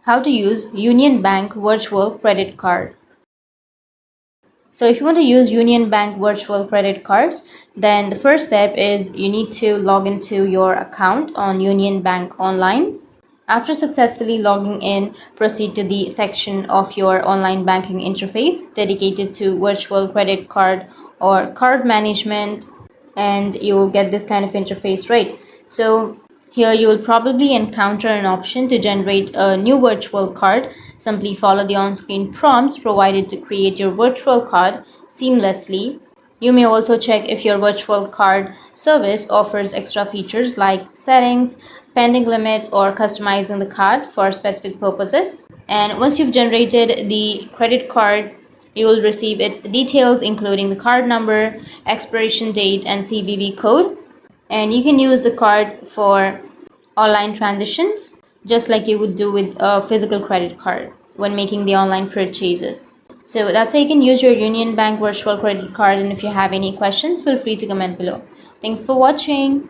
How to use Union Bank virtual credit card. So if you want to use Union Bank virtual credit cards, then the first step is you need to log into your account on Union Bank online. After successfully logging in, proceed to the section of your online banking interface dedicated to virtual credit card or card management, and you will get this kind of interface, right? So here you will probably encounter an option to generate a new virtual card. Simply follow the on-screen prompts provided to create your virtual card seamlessly. You may also check if your virtual card service offers extra features like settings, pending limits, or customizing the card for specific purposes. And once you've generated the credit card, you will receive its details, including the card number, expiration date, and CVV code. And you can use the card for online transitions, just like you would do with a physical credit card when making the online purchases. So that's how you can use your Union Bank virtual credit card. And if you have any questions, feel free to comment below. Thanks for watching.